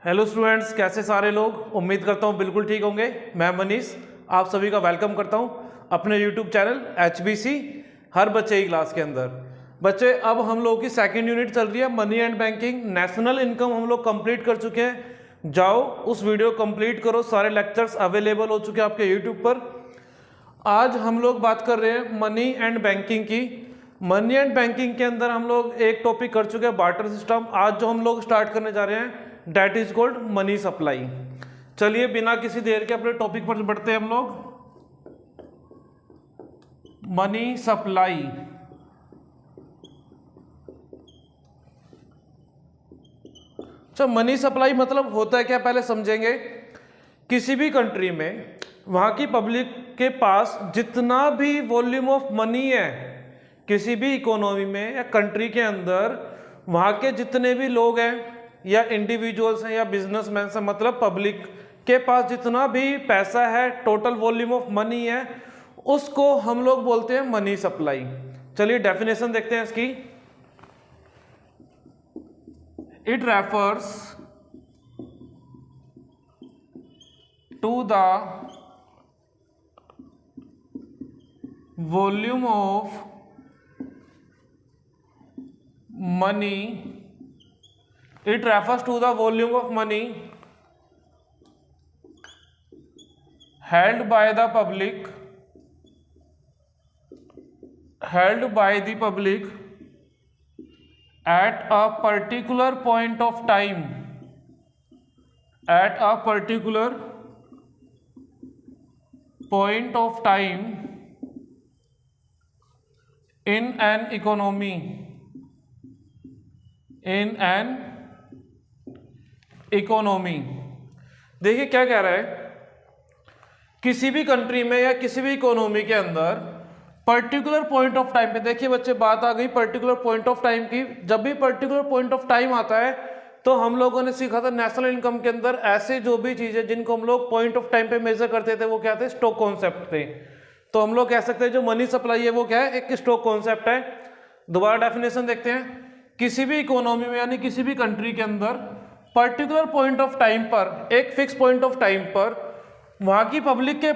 Hello students, कैसे सारे लोग। उम्मीद करता हूँ बिल्कुल ठीक होंगे। मैं मनीष आप सभी का वेलकम करता हूँ अपने यूट्यूब चैनल HBC हर बच्चे की क्लास के अंदर। बच्चे, अब हम लोग की सेकंड यूनिट चल रही है money and banking. National income हम लोग कंप्लीट कर चुके हैं। जाओ उस वीडियो कंप्लीट करो, सारे लेक्चर्स अवेलेबल हो चुके हैं आपके यूट्यूब पर। आज हम लोग बात कर रहे हैं मनी एंड बैंकिंग की। मनी एंड बैंकिंग के अंदर हम लोग एक टॉपिक कर चुके हैं बार्टर सिस्टम। आज जो हम लोग स्टार्ट करने जा रहे हैं that is called money supply. चलिए बिना किसी देर के अपने टॉपिक पर बढ़ते हैं हम लोग। Money supply. अच्छा, मनी सप्लाई मतलब होता है क्या, पहले समझेंगे। किसी भी कंट्री में वहां की पब्लिक के पास जितना भी वॉल्यूम ऑफ मनी है, किसी भी इकोनॉमी में या कंट्री के अंदर वहां के जितने भी लोग हैं या इंडिविजुअल्स हैं या बिजनेसमैन हैं, मतलब पब्लिक के पास जितना भी पैसा है, टोटल वॉल्यूम ऑफ मनी है, उसको हम लोग बोलते हैं मनी सप्लाई। चलिए डेफिनेशन देखते हैं इसकी। It refers to the volume of money, it refers to the volume of money held by the public at a particular point of time, in an economy, देखिए क्या कह रहा है। किसी भी कंट्री में या किसी भी इकोनॉमी के अंदर पर्टिकुलर पॉइंट ऑफ टाइम पे, देखिए बच्चे बात आ गई पर्टिकुलर पॉइंट ऑफ टाइम की। जब भी पर्टिकुलर पॉइंट ऑफ टाइम आता है तो हम लोगों ने सीखा था नेशनल इनकम के अंदर ऐसे जो भी चीजें जिनको हम लोग पॉइंट ऑफ टाइम पे मेजर करते थे वो क्या थे, स्टॉक कॉन्सेप्ट थे। तो हम लोग कह सकते हैं जो मनी सप्लाई है वो क्या है, एक स्टॉक कॉन्सेप्ट है। दोबारा डेफिनेशन देखते हैं। किसी भी इकोनॉमी में यानी किसी भी कंट्री के अंदर पर्टिकुलर पॉइंट ऑफ टाइम पर, एक फिक्स पॉइंट ऑफ टाइम पर वहां की पब्लिक के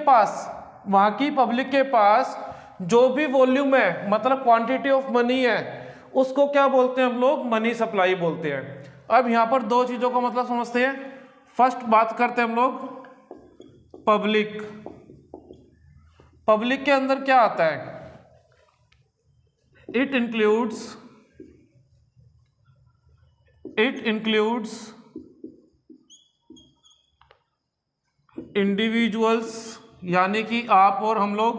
पास जो भी वॉल्यूम है, मतलब क्वांटिटी ऑफ मनी है, उसको क्या बोलते हैं हम लोग, मनी सप्लाई बोलते हैं। अब यहां पर दो चीजों का मतलब समझते हैं। फर्स्ट बात करते हैं हम लोग पब्लिक के अंदर क्या आता है। इट इंक्लूड्स इंडिविजुअल्स, यानी कि आप और हम लोग,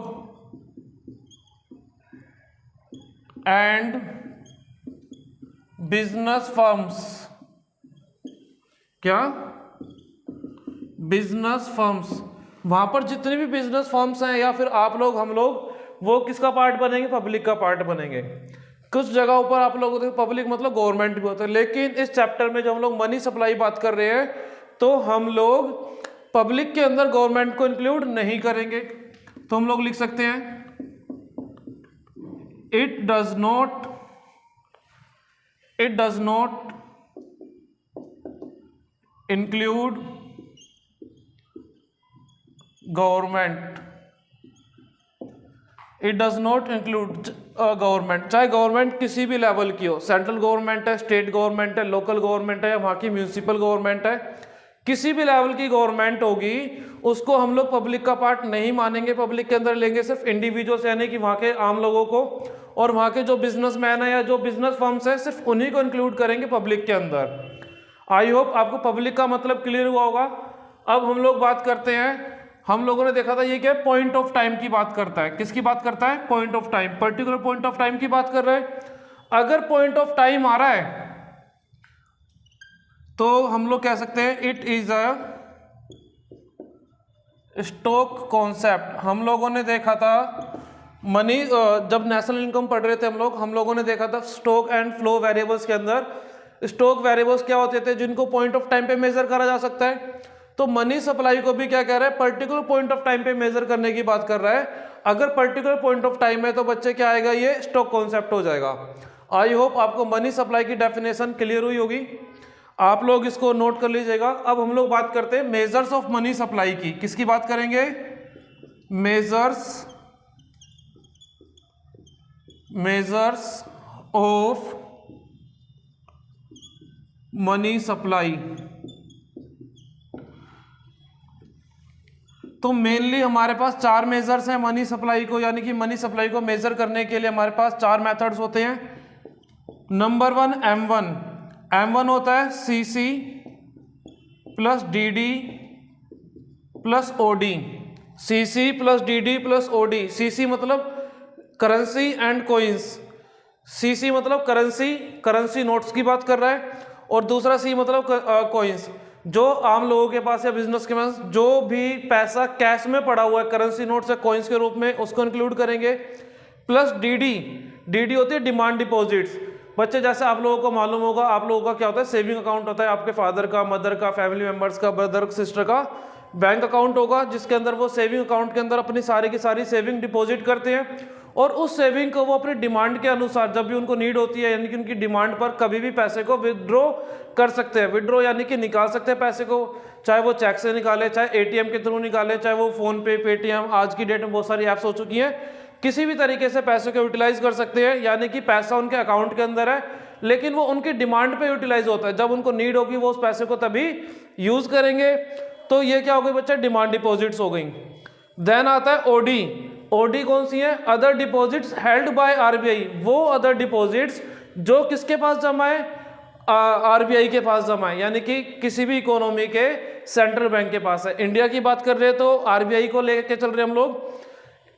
एंड बिजनेस फर्म्स। क्या? Business firms. वहां पर जितने भी बिजनेस फर्म्स हैं या फिर आप लोग, हम लोग, वो किसका पार्ट बनेंगे, पब्लिक का पार्ट बनेंगे। कुछ जगहों पर आप लोग पब्लिक मतलब गवर्नमेंट भी होता है, लेकिन इस चैप्टर में जब हम लोग मनी सप्लाई बात कर रहे हैं तो हम लोग पब्लिक के अंदर गवर्नमेंट को इंक्लूड नहीं करेंगे। तो हम लोग लिख सकते हैं it does not include government. It does not include government, चाहे गवर्नमेंट किसी भी लेवल की हो, सेंट्रल गवर्नमेंट है, स्टेट गवर्नमेंट है, लोकल गवर्नमेंट है या वहां की म्यूनिसिपल गवर्नमेंट है, किसी भी लेवल की गवर्नमेंट होगी, उसको हम लोग पब्लिक का पार्ट नहीं मानेंगे। पब्लिक के अंदर लेंगे सिर्फ इंडिविजुअल्स, यानी कि वहां के आम लोगों को, और वहां के जो बिजनेसमैन है या जो बिजनेस फर्म्स है सिर्फ उन्हीं को इंक्लूड करेंगे पब्लिक के अंदर। आई होप आपको पब्लिक का मतलब क्लियर हुआ होगा। अब हम लोग बात करते हैं, हम लोगों ने देखा था ये क्या है, पॉइंट ऑफ टाइम की बात करता है। किसकी बात करता है? Point of time, particular point of time की बात कर रहे हैं। अगर पॉइंट ऑफ टाइम आ रहा है तो हम लोग कह सकते हैं it is a stock concept. हम लोगों ने देखा था मनी, जब नेशनल इनकम पढ़ रहे थे हम लोगों ने देखा था स्टॉक एंड फ्लो वेरिएबल्स के अंदर स्टॉक वेरिएबल्स क्या होते थे, जिनको पॉइंट ऑफ टाइम पे मेजर करा जा सकता है। तो मनी सप्लाई को भी क्या कह रहा है, पर्टिकुलर पॉइंट ऑफ टाइम पे मेजर करने की बात कर रहा है। अगर पर्टिकुलर पॉइंट ऑफ टाइम है तो बच्चे क्या आएगा, ये स्टॉक कॉन्सेप्ट हो जाएगा। आई होप आपको मनी सप्लाई की डेफिनेशन क्लियर हुई होगी। आप लोग इसको नोट कर लीजिएगा। अब हम लोग बात करते हैं मेजर्स ऑफ मनी सप्लाई की। किसकी बात करेंगे? Measures of money supply. तो मेनली हमारे पास 4 मेजर्स हैं मनी सप्लाई को, यानी कि मनी सप्लाई को मेजर करने के लिए हमारे पास 4 मेथड्स होते हैं। नंबर 1 M1 होता है CC plus DD plus OD। CC plus DD plus OD। CC मतलब करेंसी एंड कोइंस। CC मतलब करेंसी नोट्स की बात कर रहा है, और दूसरा C मतलब कोइंस। जो आम लोगों के पास या बिजनेस के पास जो भी पैसा कैश में पड़ा हुआ है करेंसी नोट्स या कोइंस के रूप में, उसको इंक्लूड करेंगे। प्लस DD होती है डिमांड डिपॉजिट्स। बच्चे जैसे आप लोगों को मालूम होगा, आप लोगों का क्या होता है, सेविंग अकाउंट होता है, आपके फादर का, मदर का, फैमिली मेंबर्स का, ब्रदर सिस्टर का बैंक अकाउंट होगा, जिसके अंदर वो सेविंग अकाउंट के अंदर अपनी सारी की सारी सेविंग डिपॉजिट करते हैं, और उस सेविंग को वो अपनी डिमांड के अनुसार जब भी उनको नीड होती है, यानी कि उनकी डिमांड पर कभी भी पैसे को विदड्रॉ कर सकते हैं। विदड्रॉ यानी कि निकाल सकते हैं पैसे को, चाहे वो चेक से निकाले, चाहे ATM के थ्रू निकाले, चाहे वो फोन पे, पेटीएम, आज की डेट में बहुत सारी ऐप्स हो चुकी हैं, किसी भी तरीके से पैसे को यूटिलाइज कर सकते हैं। यानी कि पैसा उनके अकाउंट के अंदर है, लेकिन वो उनकी डिमांड पे यूटिलाइज होता है। जब उनको नीड होगी वो उस पैसे को तभी यूज करेंगे। तो ये क्या हो गई बच्चा, डिमांड डिपॉजिट्स हो गई। देन आता है OD कौन सी है? Other deposits held by RBI। वो अदर डिपॉजिट्स जो किसके पास जमा है? RBI के पास जमा है, यानी कि किसी भी इकोनॉमी के सेंट्रल बैंक के पास है। इंडिया की बात कर रहे हैं तो RBI को लेके चल रहे हैं हम लोग।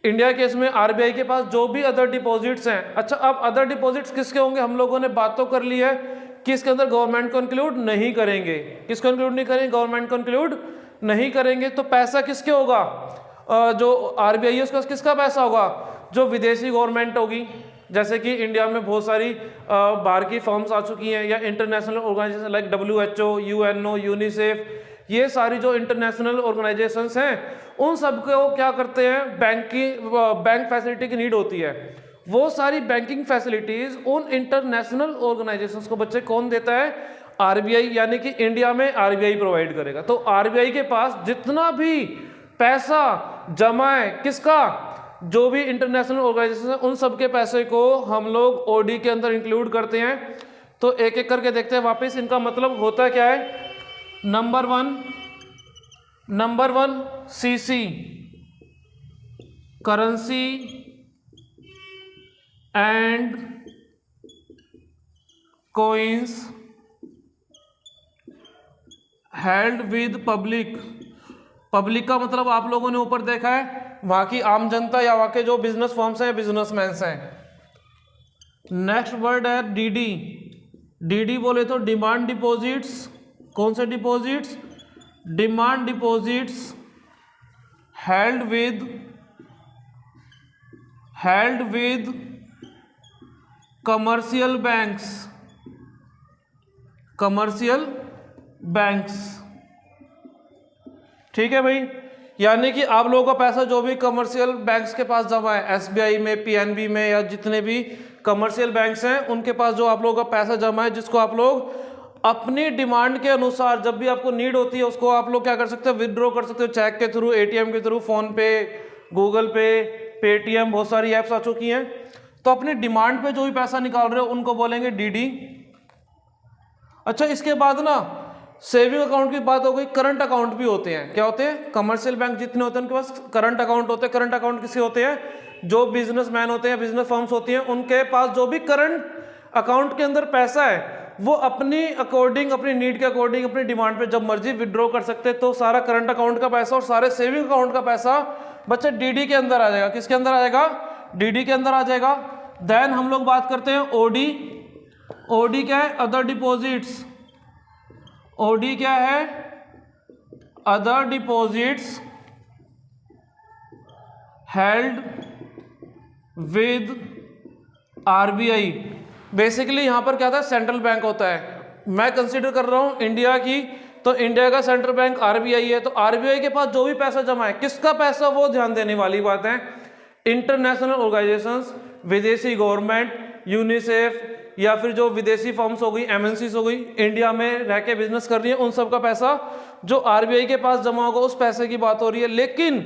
इंडिया केस में RBI के पास जो भी अदर डिपॉजिट्स हैं। अच्छा, अब अदर डिपॉजिट्स किसके होंगे? हम लोगों ने बात तो कर ली है कि इसके अंदर गवर्नमेंट को इंक्लूड नहीं करेंगे। किसको इंक्लूड नहीं करेंगे? गवर्नमेंट को इंक्लूड नहीं करेंगे। तो पैसा किसके होगा? जो RBI है उसका किसका पैसा होगा? जो विदेशी गवर्नमेंट होगी। जैसे कि इंडिया में बहुत सारी बाहर की फर्म्स आ चुकी हैं, या international organisation like WHO, UNO, UNICEF, ये सारी जो इंटरनेशनल ऑर्गेनाइजेशंस हैं, उन सबको क्या करते हैं, बैंक फैसिलिटी की नीड होती है। वो सारी बैंकिंग फैसिलिटीज उन इंटरनेशनल ऑर्गेनाइजेशंस को बच्चे कौन देता है? RBI, यानी कि इंडिया में RBI प्रोवाइड करेगा। तो RBI के पास जितना भी पैसा जमा है, किसका? जो भी इंटरनेशनल ऑर्गेनाइजेशन है, उन सब के पैसे को हम लोग OD के अंदर इंक्लूड करते हैं। तो एक एक करके देखते हैं वापस इनका मतलब होता क्या है। Number one CC currency and coins held with public का मतलब आप लोगों ने ऊपर देखा है, वहां की आम जनता या वहां के जो बिजनेस फर्म्स हैं, बिजनेसमैन हैं। नेक्स्ट वर्ड है DD बोले तो डिमांड डिपॉजिट्स। कौन से deposits? Demand deposits held with commercial banks. ठीक है भाई, यानी कि आप लोगों का पैसा जो भी कमर्शियल बैंक्स के पास जमा है, SBI में, PNB में, या जितने भी कमर्शियल बैंक्स हैं, उनके पास जो आप लोगों का पैसा जमा है, जिसको आप लोग अपनी डिमांड के अनुसार जब भी आपको नीड होती है उसको आप लोग क्या कर सकते हो? विदड्रॉ कर सकते हो, चेक के थ्रू, ATM के थ्रू, फोन पे, गूगल पे, पेटीएम, बहुत सारी ऐप्स आ चुकी हैं। तो अपनी डिमांड पे जो भी पैसा निकाल रहे हो उनको बोलेंगे DD। अच्छा, इसके बाद ना सेविंग अकाउंट की बात हो गई। करंट अकाउंट भी होते हैं। क्या होते हैं? कमर्शियल बैंक जितने होते हैं उनके पास करंट अकाउंट होते हैं। करंट अकाउंट किसके होते हैं? जो बिजनेसमैन होते हैं, बिजनेस फर्म्स होती हैं, उनके पास जो भी करंट अकाउंट के अंदर पैसा है वो अपनी अकॉर्डिंग, अपनी नीड के अकॉर्डिंग, अपनी डिमांड पे जब मर्जी विड्रॉ कर सकते हैं। तो सारा करंट अकाउंट का पैसा और सारे सेविंग अकाउंट का पैसा बच्चे DD के अंदर आ जाएगा। किसके अंदर आ जाएगा? DD के अंदर आ जाएगा। देन हम लोग बात करते हैं OD क्या है? Other deposits. OD क्या है? Other deposits held with RBI। Basically यहां पर क्या था? सेंट्रल बैंक होता है। मैं कंसीडर कर रहा हूं इंडिया की, तो इंडिया का सेंट्रल बैंक RBI है। तो RBI के पास जो भी पैसा जमा है, किसका पैसा? वो ध्यान देने वाली बात है। इंटरनेशनल ऑर्गेनाइजेशंस, विदेशी गवर्नमेंट, यूनिसेफ, या फिर जो विदेशी फर्म्स हो गई, एमएनसीज हो गई, इंडिया में रह के बिजनेस कर रही है, उन सब का पैसा जो आरबीआई के पास जमा होगा उस पैसे की बात हो रही है। लेकिन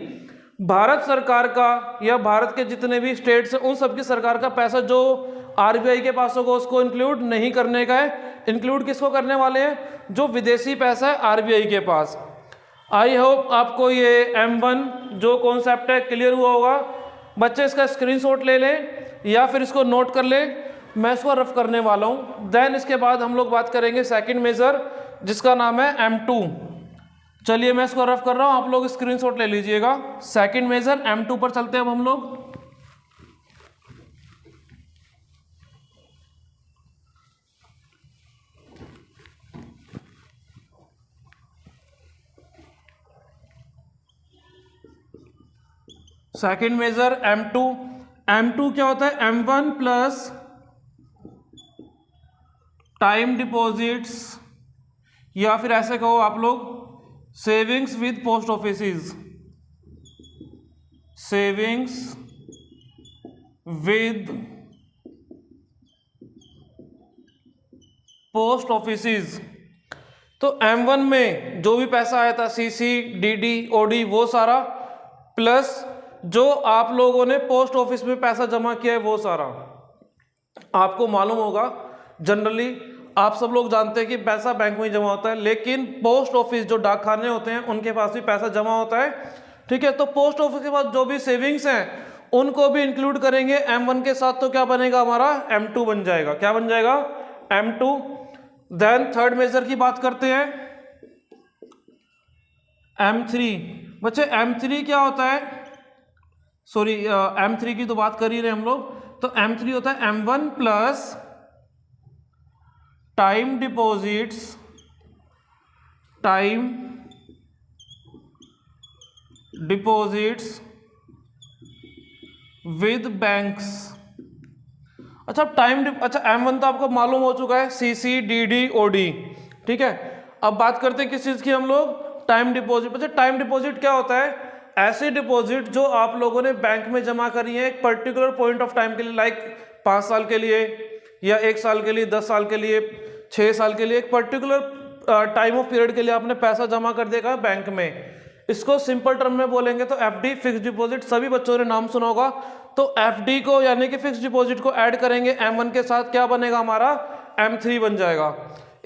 भारत सरकार का या भारत के जितने भी स्टेट्स हैं उन सब की सरकार का पैसा जो आरबीआई के पास होगा उसको इंक्लूड नहीं करने का है। इंक्लूड किसको करने वाले हैं? जो विदेशी पैसा है आरबीआई के पास। आई होप आपको ये M1 जो कॉन्सेप्ट है क्लियर हुआ होगा। बच्चे इसका स्क्रीनशॉट ले लें या फिर इसको नोट कर लें, मैं इसको रफ करने वाला हूँ। देन इसके बाद हम लोग बात करेंगे सेकंड मेजर जिसका नाम है M2। चलिए मैं इसको रफ कर रहा हूँ, आप लोग स्क्रीनशॉट ले लीजिएगा। सेकंड मेजर M2 पर चलते हैं अब हम लोग। Second major M2। M2 क्या होता है? M1 प्लस टाइम डिपॉजिट्स या फिर ऐसे कहो आप लोग savings with post offices. Savings with post offices. तो M1 में जो भी पैसा आया था सीसी, डीडी, ओडी वो सारा, प्लस जो आप लोगों ने पोस्ट ऑफिस में पैसा जमा किया है वो सारा। आपको मालूम होगा जनरली आप सब लोग जानते हैं कि पैसा बैंक में ही जमा होता है, लेकिन पोस्ट ऑफिस जो डाकखाने होते हैं उनके पास भी पैसा जमा होता है। ठीक है, तो पोस्ट ऑफिस के पास जो भी सेविंग्स हैं उनको भी इंक्लूड करेंगे M1 के साथ, तो क्या बनेगा हमारा? M2 बन जाएगा। क्या बन जाएगा? M2। देन थर्ड मेजर की बात करते हैं M3। बच्चे M3 क्या होता है? सॉरी M3 की तो बात कर ही रहे हम लोग। तो M3 होता है M1 plus time deposits, time deposits with banks. अच्छा M1 तो आपको मालूम हो चुका है, सीसी, डीडी, ओडी। ठीक है, अब बात करते हैं किस चीज की हम लोग? Time deposit. अच्छा टाइम डिपॉजिट क्या होता है? ऐसी डिपॉजिट जो आप लोगों ने बैंक में जमा करी है एक पर्टिकुलर पॉइंट ऑफ टाइम के लिए, लाइक 5 साल के लिए या 1 साल के लिए, 10 साल के लिए, 6 साल के लिए, एक पर्टिकुलर टाइम ऑफ पीरियड के लिए आपने पैसा जमा कर देगा बैंक में। इसको सिंपल टर्म में बोलेंगे तो एफडी, फिक्स डिपॉजिट। सभी बच्चों ने नाम सुना होगा। तो एफडी को यानी कि फिक्स डिपॉजिट को ऐड करेंगे M1 के साथ, क्या बनेगा हमारा? M3 बन जाएगा।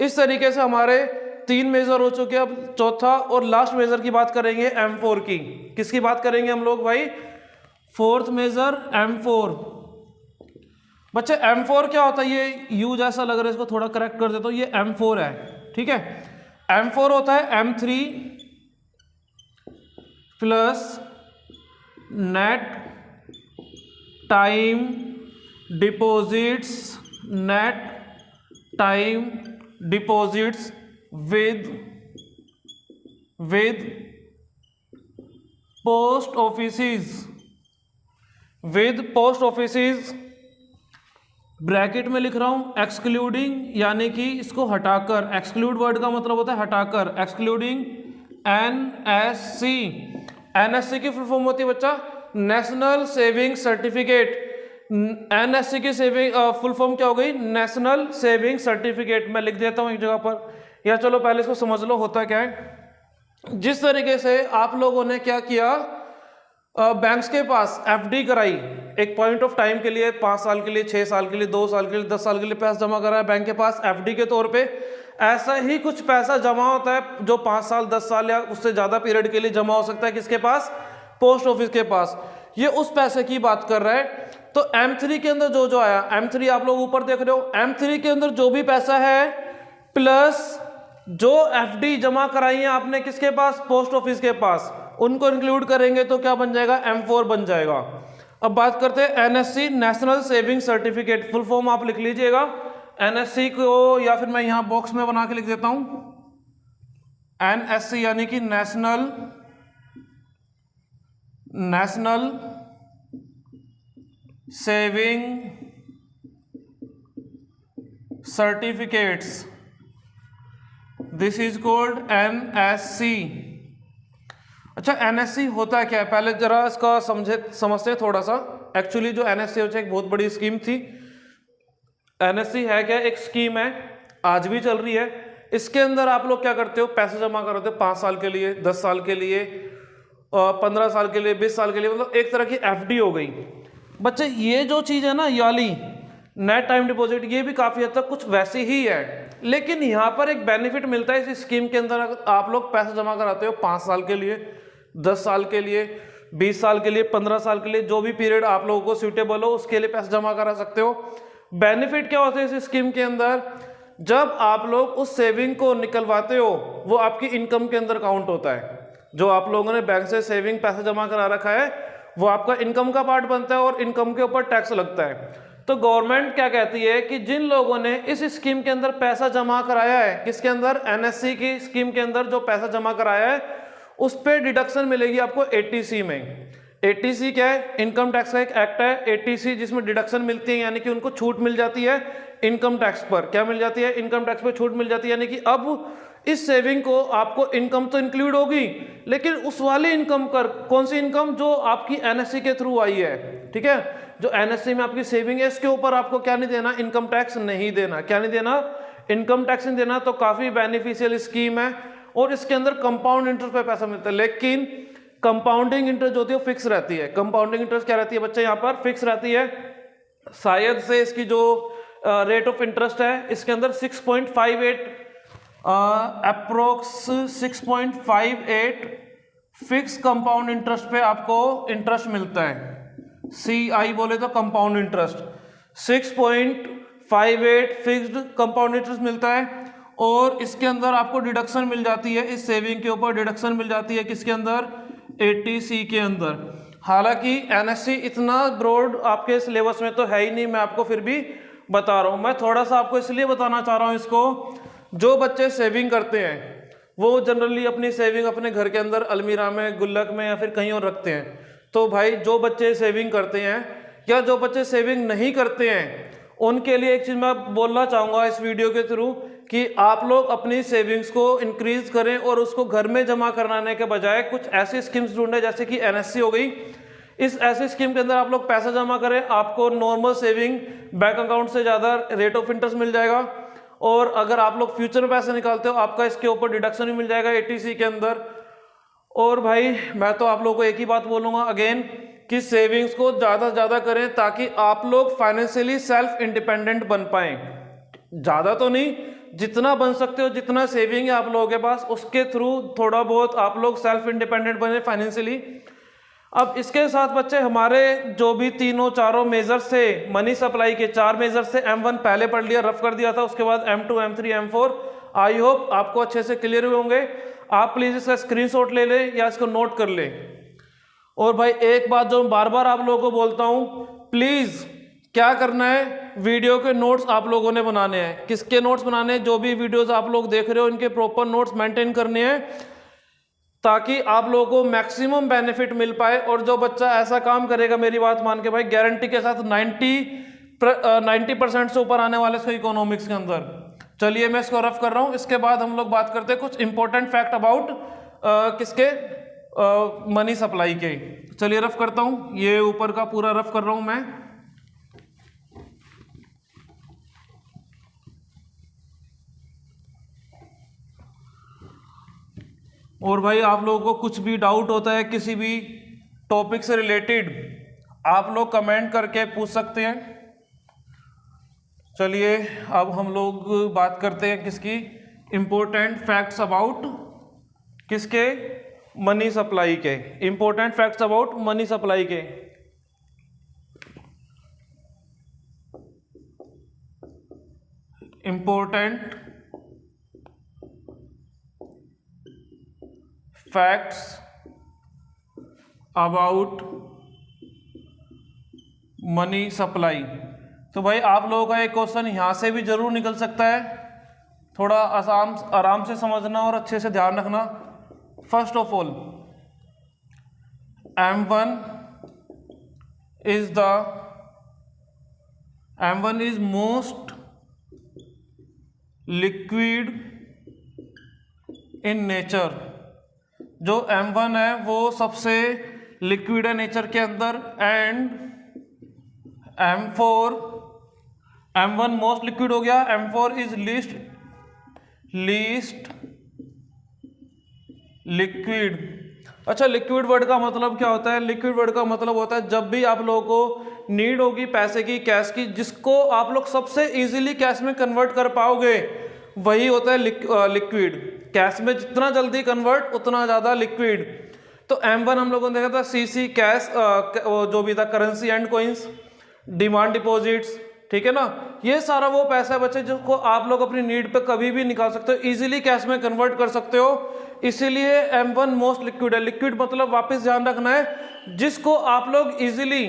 इस तरीके से हमारे 3 मेजर हो चुके हैं। अब चौथा और लास्ट मेजर की बात करेंगे M4 की। किसकी बात करेंगे हम लोग भाई? Fourth major M4। बच्चे M4 क्या होता है? ये U जैसा लग रहा है, इसको थोड़ा करेक्ट कर देता हूं, ये M4 है। ठीक है, M4 होता है M3 plus net time deposits, net time deposits with post offices, with post offices bracket में लिख रहा हूं एक्सक्लूडिंग, यानी कि इसको हटाकर। एक्सक्लूड वर्ड का मतलब होता है हटाकर। Excluding NSC। NSC की फुल फॉर्म होती है बच्चा नेशनल सेविंग सर्टिफिकेट। NSC की सेविंग फुल फॉर्म क्या हो गई? National saving certificate. मैं लिख देता हूं एक जगह पर, या चलो पहले इसको समझ लो होता क्या है। जिस तरीके से आप लोगों ने क्या किया, बैंक्स के पास एफडी कराई एक पॉइंट ऑफ टाइम के लिए, 5 साल के लिए, 6 साल के लिए, 2 साल के लिए, 10 साल के लिए पैसा जमा करा है बैंक के पास एफडी के तौर पे। ऐसा ही कुछ पैसा जमा होता है जो 5 साल, 10 साल या उससे ज्यादा पीरियड के लिए जमा हो सकता है। किसके पास? पोस्ट ऑफिस के पास। ये उस पैसे की बात कर रहा है। तो M3 के अंदर जो आया, M3 आप लोग ऊपर देख रहे हो, M3 के अंदर जो भी पैसा है प्लस जो एफडी जमा कराई है आपने किसके पास? पोस्ट ऑफिस के पास, उनको इंक्लूड करेंगे तो क्या बन जाएगा? M4 बन जाएगा। अब बात करते हैं NSC, national saving certificate. Full form आप लिख लीजिएगा NSC को, या फिर मैं यहां बॉक्स में बना के लिख देता हूं NSC, यानी कि national saving certificates. This is called NSC। अच्छा NSC होता है क्या है? पहले जरा इसका समझते थोड़ा सा। एक्चुअली जो NSC एक बहुत बड़ी स्कीम थी, एनएससी है क्या, एक स्कीम है, आज भी चल रही है। इसके अंदर आप लोग क्या करते हो, पैसे जमा करते हो 5 साल के लिए, 10 साल के लिए, 15 साल के लिए, 20 साल के लिए, मतलब एक तरह की एफडी हो गई। बच्चे ये जो चीज़ है ना, याली नेट टाइम डिपॉजिट, ये भी काफ़ी हद तक कुछ वैसी ही है, लेकिन यहाँ पर एक बेनिफिट मिलता है इस स्कीम के अंदर। अगर आप लोग पैसे जमा कराते हो 5 साल के लिए, 10 साल के लिए, 20 साल के लिए, 15 साल के लिए, जो भी पीरियड आप लोगों को सूटेबल हो उसके लिए पैसे जमा करा सकते हो। बेनिफिट क्या होते हैं इस स्कीम के अंदर, जब आप लोग उस सेविंग को निकलवाते हो वो आपकी इनकम के अंदर काउंट होता है। जो आप लोगों ने बैंक से सेविंग पैसा जमा करा रखा है वो आपका इनकम का पार्ट बनता है और इनकम के ऊपर टैक्स लगता है। तो गवर्नमेंट क्या कहती है कि जिन लोगों ने इस स्कीम के अंदर पैसा जमा कराया है, किसके अंदर, एनएससी की स्कीम के अंदर जो पैसा जमा कराया है उस पर डिडक्शन मिलेगी आपको एटीसी में। एटीसी क्या है, इनकम टैक्स का एक एक्ट है एटीसी, जिसमें डिडक्शन मिलती है, यानी कि उनको छूट मिल जाती है इनकम टैक्स पर। क्या मिल जाती है, इनकम टैक्स पर छूट मिल जाती है, यानी कि अब इस सेविंग को आपको इनकम तो इंक्लूड होगी, लेकिन उस वाली इनकम कर, कौन सी इनकम, जो आपकी एनएससी के थ्रू आई है, ठीक है, जो एनएससी में आपकी सेविंग है, इसके ऊपर आपको क्या नहीं देना, इनकम टैक्स नहीं देना। क्या नहीं देना, इनकम टैक्स नहीं देना। तो काफी बेनिफिशियल स्कीम है और इसके अंदर कंपाउंड इंटरेस्ट पे पैसा मिलता है, लेकिन कंपाउंडिंग इंटरेस्ट जो होती है वो फिक्स रहती है। कंपाउंडिंग इंटरेस्ट क्या रहती है बच्चे, यहाँ पर फिक्स रहती है। शायद से इसकी जो रेट ऑफ इंटरेस्ट है इसके अंदर 6.58 अप्रोक्स 6.58 फिक्स कंपाउंड इंटरेस्ट पे आपको इंटरेस्ट मिलता है। CI बोले तो compound interest 6.58 fixed compound interest मिलता है और इसके अंदर आपको डिडक्शन मिल जाती है, इस सेविंग के ऊपर डिडक्शन मिल जाती है, किसके अंदर, एटीसी के अंदर। हालांकि एनएससी इतना ब्रॉड आपके सिलेबस में तो है ही नहीं, मैं आपको फिर भी बता रहा हूं। मैं थोड़ा सा आपको इसलिए बताना चाह रहा हूं इसको, जो बच्चे सेविंग करते हैं वो जनरली अपनी सेविंग अपने घर के अंदर अलमीरा में, गुल्लक में या फिर कहीं और रखते हैं। तो भाई जो बच्चे सेविंग करते हैं या जो बच्चे सेविंग नहीं करते हैं उनके लिए एक चीज़ मैं बोलना चाहूँगा इस वीडियो के थ्रू कि आप लोग अपनी सेविंग्स को इंक्रीज करें और उसको घर में जमा कराने के बजाय कुछ ऐसी स्कीम्स ढूंढें, जैसे कि एनएससी हो गई। इस ऐसी स्कीम के अंदर आप लोग पैसा जमा करें, आपको नॉर्मल सेविंग बैंक अकाउंट से ज़्यादा रेट ऑफ इंटरेस्ट मिल जाएगा और अगर आप लोग फ्यूचर में पैसे निकालते हो आपका इसके ऊपर डिडक्शन भी मिल जाएगा एटीसी के अंदर। और भाई मैं तो आप लोगों को एक ही बात बोलूँगा अगेन कि सेविंग्स को ज़्यादा से ज़्यादा करें ताकि आप लोग फाइनेंशियली सेल्फ इंडिपेंडेंट बन पाएँ। ज़्यादा तो नहीं, जितना बन सकते हो, जितना सेविंग है आप लोगों के पास उसके थ्रू थोड़ा बहुत आप लोग सेल्फ इंडिपेंडेंट बने फाइनेंशियली। अब इसके साथ बच्चे हमारे जो भी तीनों चारों मेजर्स थे मनी सप्लाई के, 4 मेजर्स थे, M1 पहले पढ़ लिया, रफ कर दिया था, उसके बाद M2, M3, M4 I hope आपको अच्छे से क्लियर हुए होंगे। आप प्लीज इसका स्क्रीनशॉट ले लें या इसको नोट कर लें। और भाई एक बात जो बार बार आप लोगों को बोलता हूं, प्लीज क्या करना है, वीडियो के नोट्स आप लोगों ने बनाने हैं। किसके नोट्स बनाने हैं, जो भी वीडियोस आप लोग देख रहे हो इनके प्रॉपर नोट्स मेंटेन करने हैं ताकि आप लोगों को मैक्सिमम बेनिफिट मिल पाए। और जो बच्चा ऐसा काम करेगा मेरी बात मान के भाई गारंटी के साथ 90% से ऊपर आने वाले इसको इकोनॉमिक्स के अंदर। चलिए मैं इसको रफ कर रहा हूं, इसके बाद हम लोग बात करते हैं कुछ इंपॉर्टेंट फैक्ट अबाउट किसके मनी सप्लाई के। चलिए रफ करता हूं, ये ऊपर का पूरा रफ कर रहा हूं मैं। और भाई आप लोगों को कुछ भी डाउट होता है किसी भी टॉपिक से रिलेटेड आप लोग कमेंट करके पूछ सकते हैं। चलिए अब हम लोग बात करते हैं किसकी, इंपॉर्टेंट फैक्ट्स अबाउट किसके, मनी सप्लाई के। Important facts about money supply के। Important facts about money supply. तो भाई आप लोगों का एक क्वेश्चन यहां से भी जरूर निकल सकता है, थोड़ा आराम से समझना और अच्छे से ध्यान रखना। First of all M1 is most liquid in nature. जो M1 है वो सबसे लिक्विड है नेचर के अंदर। And M4 M1 most liquid हो गया, M4 इज लीस्ट लिक्विड। अच्छा, लिक्विड वर्ड का मतलब क्या होता है? लिक्विड वर्ड का मतलब होता है जब भी आप लोगों को नीड होगी पैसे की, कैश की, जिसको आप लोग सबसे इजीली कैश में कन्वर्ट कर पाओगे, वही होता है लिक्विड। कैश में जितना जल्दी कन्वर्ट उतना ज़्यादा लिक्विड। तो M1 हम लोगों ने देखा था CC कैश, जो भी था currency and coins, demand deposits, ठीक है ना। ये सारा वो पैसा बचे जिसको आप लोग अपनी नीड पे कभी भी निकाल सकते हो, इजीली कैश में कन्वर्ट कर सकते हो। इसीलिए M1 मोस्ट लिक्विड है। लिक्विड मतलब वापस ध्यान रखना है, जिसको आप लोग इजीली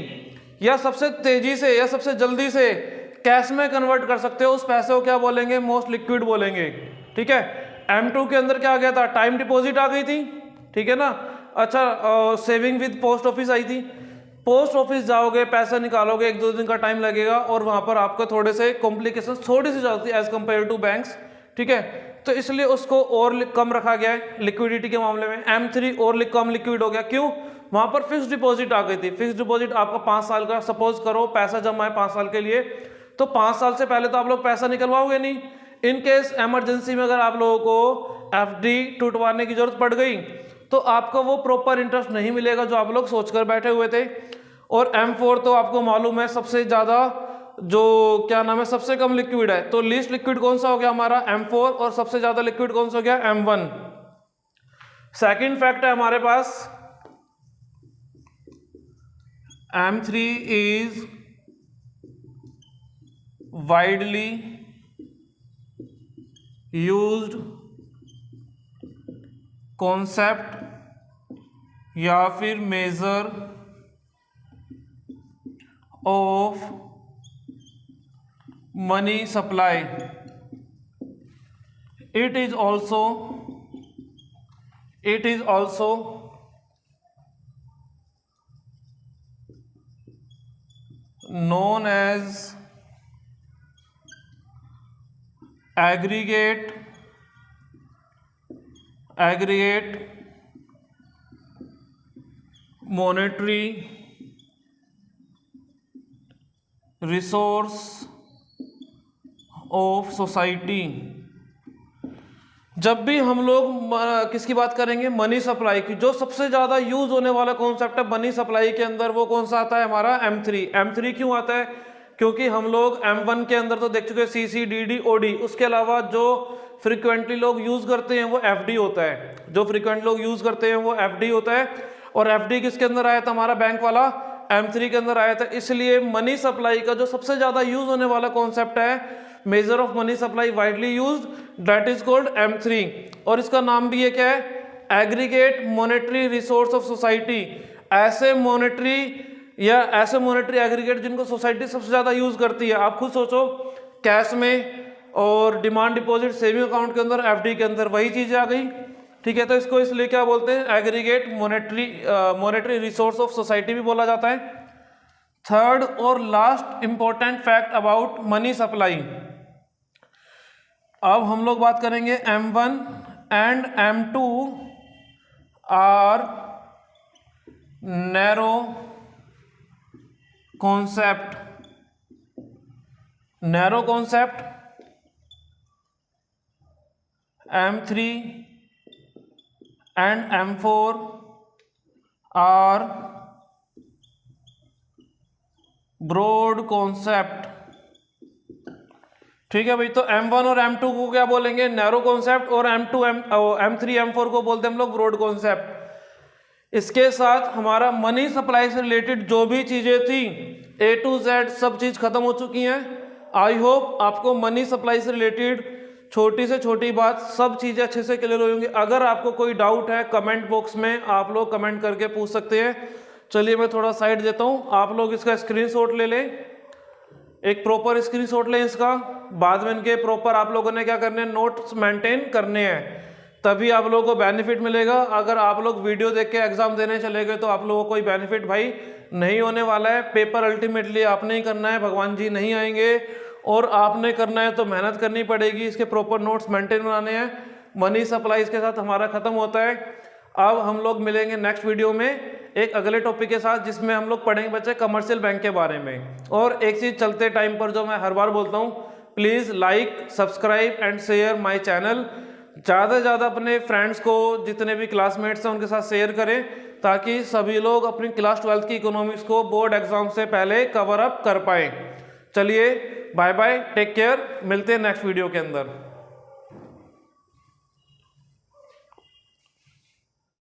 या सबसे तेजी से या सबसे जल्दी से कैश में कन्वर्ट कर सकते हो, उस पैसे को क्या बोलेंगे? मोस्ट लिक्विड बोलेंगे, ठीक है। M2 के अंदर क्या आ गया था? टाइम डिपॉजिट आ गई थी, ठीक है ना। अच्छा, सेविंग विद पोस्ट ऑफिस आई थी। पोस्ट ऑफिस जाओगे, पैसा निकालोगे, 1-2 दिन का टाइम लगेगा और वहां पर आपको थोड़े से कॉम्प्लिकेशन थोड़ी सी जाती है एज कंपेयर टू बैंक्स, ठीक है। तो इसलिए उसको और कम रखा गया है लिक्विडिटी के मामले में। M3 और कम लिक्विड हो गया, क्यों? वहां पर फिक्स डिपॉजिट आ गई थी। फिक्स डिपॉजिट आपका 5 साल का, सपोज करो पैसा जमा है 5 साल के लिए, तो 5 साल से पहले तो आप लोग पैसा निकलवाओगे नहीं। इन केस इमरजेंसी में अगर आप लोगों को FD टूटवाने की जरूरत पड़ गई तो आपको वो प्रॉपर इंटरेस्ट नहीं मिलेगा जो आप लोग सोचकर बैठे हुए थे। और M4 तो आपको मालूम है सबसे ज्यादा जो क्या नाम है, सबसे कम लिक्विड है। तो लीस्ट लिक्विड कौन सा हो गया हमारा? M4। और सबसे ज्यादा लिक्विड कौन सा हो गया? M1। सेकंड फैक्ट है हमारे पास, M3 is widely used concept या फिर measure of money supply. It is also known as aggregate monetary resource of society। जब भी हम लोग किसकी बात करेंगे? मनी सप्लाई की। जो सबसे ज्यादा यूज होने वाला कॉन्सेप्ट है मनी सप्लाई के अंदर, वो कौन सा आता है? हमारा M3। M3 क्यों आता है? क्योंकि हम लोग M1 के अंदर तो देख चुके हैं CC, DD, OD। उसके अलावा जो फ्रिक्वेंटली लोग यूज करते हैं वो FD होता है। जो फ्रिक्वेंट लोग यूज करते हैं वो FD होता है। और FD किसके अंदर आया था? हमारा बैंक वाला M3 के अंदर आया था। इसलिए मनी सप्लाई का जो सबसे ज्यादा यूज होने वाला कॉन्सेप्ट है, measure of money supply widely used, that is called M3। और इसका नाम भी ये क्या है? Aggregate monetary resource of society. ऐसे मॉनेटरी एग्रीगेट जिनको सोसाइटी सबसे ज्यादा यूज करती है। आप खुद सोचो, कैश में और डिमांड डिपॉजिट सेविंग अकाउंट के अंदर, FD के अंदर वही चीजें आ गई, ठीक है। तो इसको इसलिए क्या बोलते हैं? Aggregate monetary resource of society भी बोला जाता है। थर्ड और last important fact about money supply. अब हम लोग बात करेंगे M1 and M2 are narrow concept. Narrow concept. M3 and M4 are broad concept, ठीक है भाई। तो M1 और M2 को क्या बोलेंगे? Narrow concept. और M3 M4 को बोलते हैं हम लोग ब्रॉड कॉन्सेप्ट। इसके साथ हमारा मनी सप्लाई से रिलेटेड जो भी चीजें थी A to Z सब चीज खत्म हो चुकी हैं। आई होप आपको मनी सप्लाई से रिलेटेड छोटी से छोटी बात सब चीजें अच्छे से क्लियर हो होंगी। अगर आपको कोई डाउट है कमेंट बॉक्स में आप लोग कमेंट करके पूछ सकते हैं। चलिए मैं थोड़ा साइड देता हूं, आप लोग इसका स्क्रीनशॉट ले लें, एक प्रॉपर स्क्रीनशॉट लें इसका। बाद में इनके प्रॉपर आप लोगों ने क्या करने हैं? नोट्स मेंटेन करने हैं, तभी आप लोगों को बेनिफिट मिलेगा। अगर आप लोग वीडियो देख के एग्जाम देने चले गए तो आप लोगों को कोई बेनिफिट भाई नहीं होने वाला है। पेपर अल्टीमेटली आपने ही करना है, भगवान जी नहीं आएंगे। और आपने करना है तो मेहनत करनी पड़ेगी, इसके प्रॉपर नोट्स मेंटेन बनाने हैं। मनी सप्लाई इसके साथ हमारा खत्म होता है। अब हम लोग मिलेंगे नेक्स्ट वीडियो में एक अगले टॉपिक के साथ, जिसमें हम लोग पढ़ेंगे बच्चे कमर्शियल बैंक के बारे में। और एक चीज़ चलते टाइम पर जो मैं हर बार बोलता हूँ, please like, subscribe and share my channel. ज़्यादा से ज़्यादा अपने फ्रेंड्स को, जितने भी क्लासमेट्स हैं उनके साथ शेयर करें, ताकि सभी लोग अपनी क्लास 12th की इकोनॉमिक्स को बोर्ड एग्जाम से पहले कवर अप कर पाएँ। चलिए बाय बाय, टेक केयर, मिलते हैं नेक्स्ट वीडियो के अंदर।